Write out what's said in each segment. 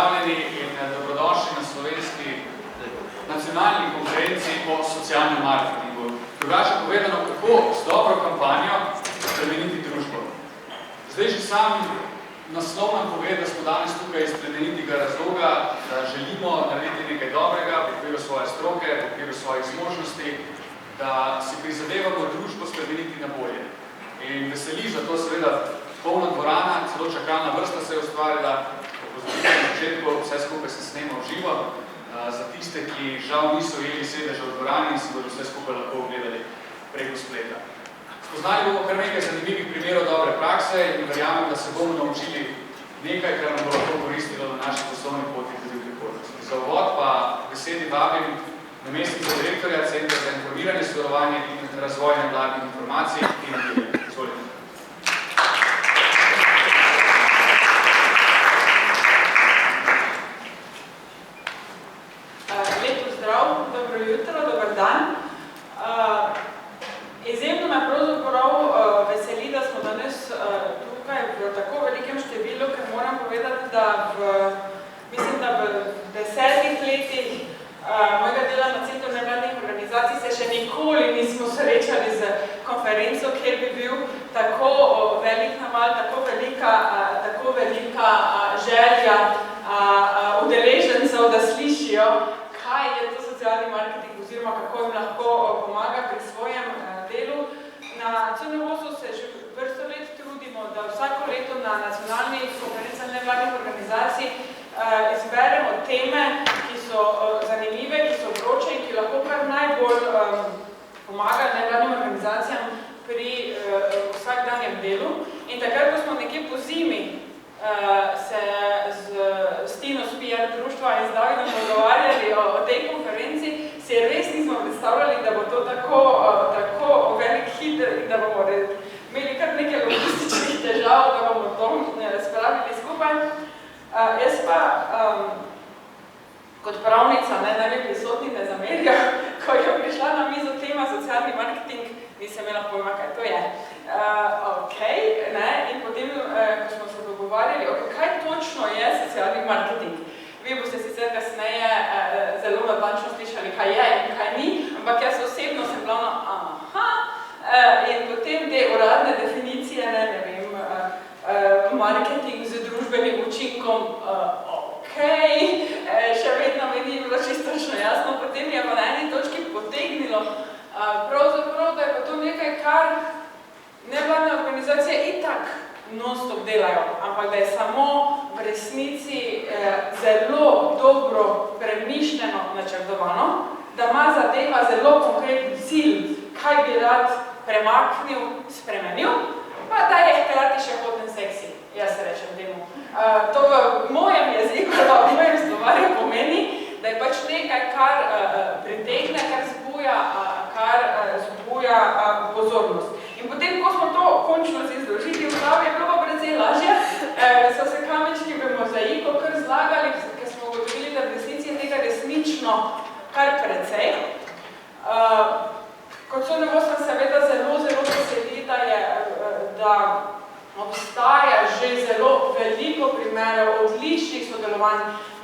pozdravljeni in dobrodošli na slovenski nacionalni konferenci o socialnem marketingu. Drugače povedano, kako z dobro kampanjo spremeniti družbo. Zdaj že sam naslov nam pove, da smo danes tukaj iz plemenitega razloga, da želimo narediti nekaj dobrega v okviru svoje stroke, v okviru svojih zmožnosti, da si prizadevamo družbo spremeniti na bolje. In veseli za to seveda polna dvorana, celo čakalna vrsta se je ustvarila, na začetku vse skupaj se snema v živo, za tiste, ki žal niso jeli sedeža v dvorani in si bodo vse skupaj lahko ogledali preko spleta. Spoznali bomo kar nekaj zanimivih primerov dobre prakse in verjamem, da se bomo naučili nekaj, kar nam bo lahko koristilo na naši poslovni poti tudi v prihodnosti. Za uvod pa besedi vabim namestnika direktorja Centra za informiranje, sodelovanje in razvoj nevladnih informacij in izvolite. Dobro jutro, dober dan. Izjemno me pravzaprav veseli, da smo danes tukaj v tako velikem številu, ker moram povedati, da mislim, da v 10 letih mojega dela na Centru nevladnih organizacij se še nikoli nismo srečali z konferenco, kjer bi bil tako velik naval, tako velika želja udeležencev, da slišijo, kaj je to socialni marketing oziroma kako jim lahko pomaga pri svojem delu. Na CNVOS-u se že vrsto let trudimo, da vsako leto na nacionalnih konferencah nevladnih organizacij izberemo teme, ki so zanimive, ki so vroče in ki lahko kar najbolj pomagajo nevladnim organizacijam pri vsakdanjem delu. In takrat, ko smo nekje po zimi se s Tino z PR društva in z Davidom pogovarjali o tej konferenci, si res nismo predstavljali, da bo to tako velik hit in da bomo imeli kar nekaj logističnih težav, da bomo to spravili skupaj. Jaz pa kot pravnica, naj bi prisotni ne zamerijo, ko je prišla na mizo tema socialni marketing, nisem imela pojma, kaj to je. In potem, ko smo se dogovarjali, kaj točno je socialni marketing. Vi boste sicer kasneje zelo natančno slišali, kaj je in kaj ni, ampak jaz osebno sem bila in potem te uradne definicije, ne vem, marketing z družbenim učinkom, še vedno mi ni bilo čistočno jasno, potem je pa na eni točki potegnilo, pravzaprav, da je pa to nekaj, kar nevladne organizacije itak non-stop delajo, ampak da je samo v resnici zelo dobro premišljeno načrtovano, da ima zadeva zelo konkretni cilj, kaj bi rad premaknil, spremenil, pa da je hkrati še hoten seksi, jaz se rečem temu. To v mojem jeziku, v mojem slovarju pomeni, da je pač nekaj, kar pritegne, kar zbuja pozornost. In potem, ko smo to končno si izložili v glavi, je bilo pa precej lažje, so se kamenčki v mozaiku kar zlagali, ker smo ugotovili, da v resnici je tega resnično kar precej. Kot CNVOS sem seveda zelo veseli, da obstaja že zelo veliko primerov odličnih sodelovanj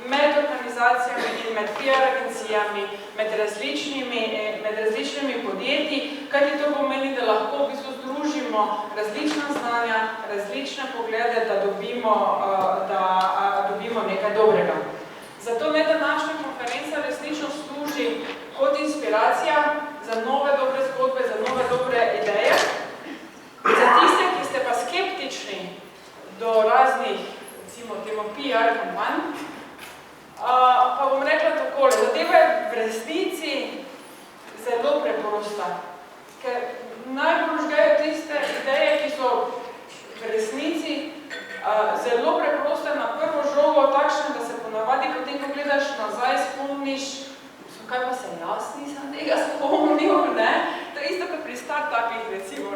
med organizacijami in med PR agencijami, med različnimi podjetji, kajti to pomeni, da lahko v bistvu združimo različna znanja, različne poglede, da dobimo nekaj dobrega. Zato naj današnja konferenca resnično služi kot inspiracija za nove dobre zgodbe, za nove dobre ideje. Za tiste, ki ste pa skeptični do raznih, recimo temo PR kampanj, pa bom rekla takole, zadeva je v resnici zelo preprosta, ker najbolj žgejo tiste ideje, ki so v resnici zelo preproste na prvo žogo, takšne, da se ponavadi, potem, ko gledaš nazaj, spomniš, kaj pa se jaz nisem tega spomnil, ne? To je isto kot pri start-upih, recimo.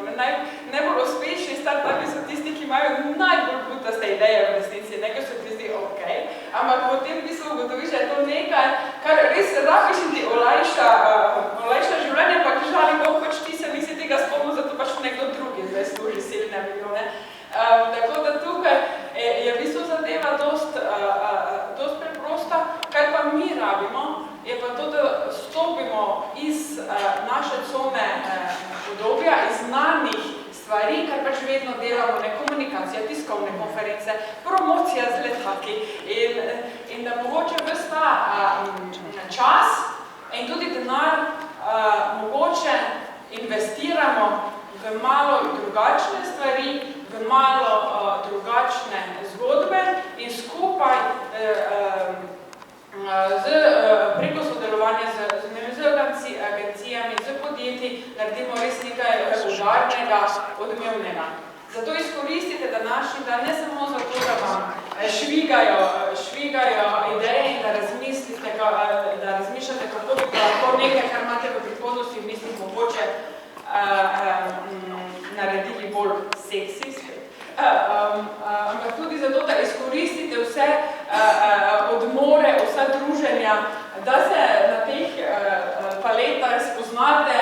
Najbolj uspešni start-upi so tisti, ki imajo najbolj putaste ideje v resnici, nekaj se ti zdi okej, ampak potem v bistvu ugotoviš, da je to nekaj, kar res rabiš in ti olajša življenje, ampak žali Bog, pač ti se nisi tega spomnil, zato pač nekdo drugi zdaj služi silne milijone. Tako da tukaj je v bistvu zadeva dost tiskovne konference, promocija z letaki in da mogoče ves ta čas in tudi denar mogoče investiramo v malo drugačne stvari, v malo drugačne zgodbe in skupaj preko sodelovanja z agencijami, z podjetji naredimo res nekaj udarnega, odmevnega. Zato izkoristite današnji dan ne samo zato, da vam švigajo ideje in da razmišljate, kako bi lahko nekaj, kar imate v prihodnosti v mislih, mogoče naredili bolj seksi, ampak tudi zato, da izkoristite vse odmore, vsa druženja, da se na teh paletah spoznate,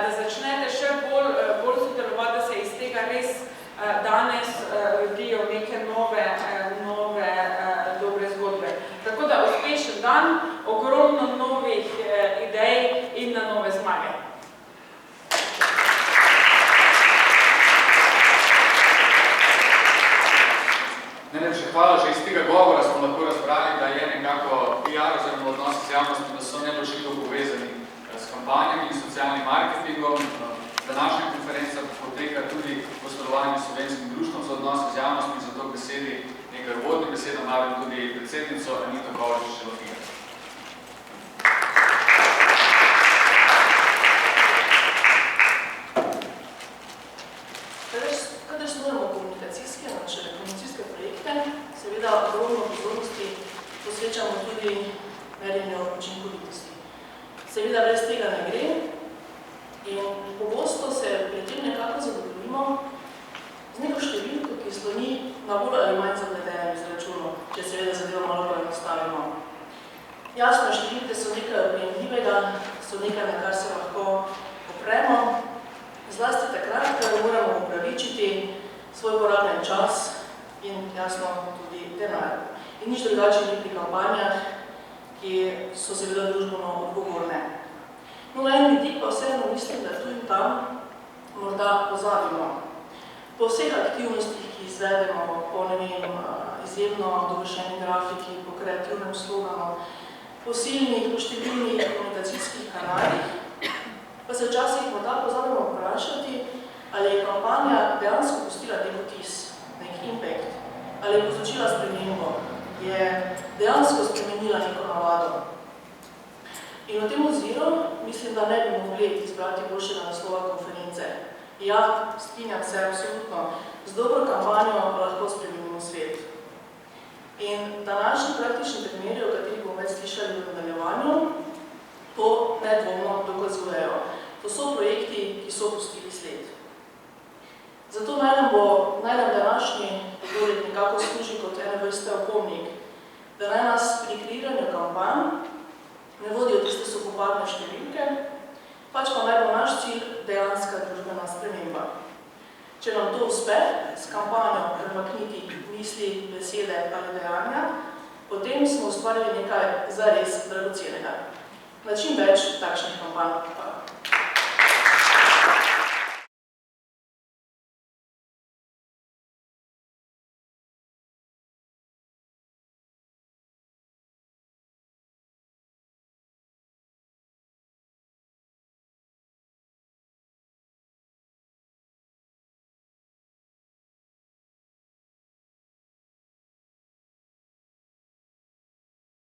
da začnete še bolj sodelovati, da se iz tega res danes rodijo neke nove dobre zgodbe. Tako da uspešen dan, ogromno novih idej in na nove zmage. Najlepša hvala, že iz tega govora smo lahko razbrali, da je nekako PR oziroma odnosi z javnostmi, da so neločljivo povezani s kampanjami in socialnim marketingom. Današnja konferenca poteka tudi v sodelovanju s Slovenskim društvom za odnose z javnostmi, zato k besedi nekaj uvodnih besedam navim tudi predsednico Anito Kovačič-Šelofija. Kadar snujemo komunikacijske projekte, seveda ogromno pozornosti posvečamo tudi merjenju učinkovitosti. Seveda brez tega ne gre in pogosto se pri tem nekako zadovoljimo z neko številko, ki sloni na bolj ali manj zapletenem izračunu, če seveda zadevo malo poenostavimo. Jasno, številke so nekaj oprijemljivega, so nekaj, na kar se lahko opremo, zlasti takrat, ko moramo upravičiti svoj porabljen čas in jasno tudi denar. In nič drugače ni pri kampanjah, ki so seveda družbeno odgovorne. No, na en vidik pa vseeno mislim, da tu in tam morda pozabimo. Po vseh aktivnostih, ki izvedemo, po izjemno dovršeni grafiki, po kreativnem sloganu, po silnih, po številnih komunikacijskih kanalih, pa se včasih morda pozabimo vprašati, ali je kampanja dejansko pustila nek vtis, nek impact, ali je povzročila spremembo, je dejansko spremenila neko navado. In v tem oziru mislim, da ne bi mogli izbrati boljšega naslova konference. Ja, strinjam se absolutno, z dobro kampanjo lahko spremenimo svet. In današnji praktični primeri, o katerih bomo več slišali v nadaljevanju, to nedvomno dokazujejo. To so projekti, ki so pustili sled. Zato naj nam današnji dogodek nekako služi kot ene vrste opomnik, da naj nas pri kreiranju kampanj ne vodijo tiste suhoparne številke, pač pa naj bo naš cilj dejanska družbena sprememba. Če nam to uspe s kampanjo premakniti misli, besede ali dejanja, potem smo ustvarili nekaj zares dragocenega. Na čim več takšnih kampanj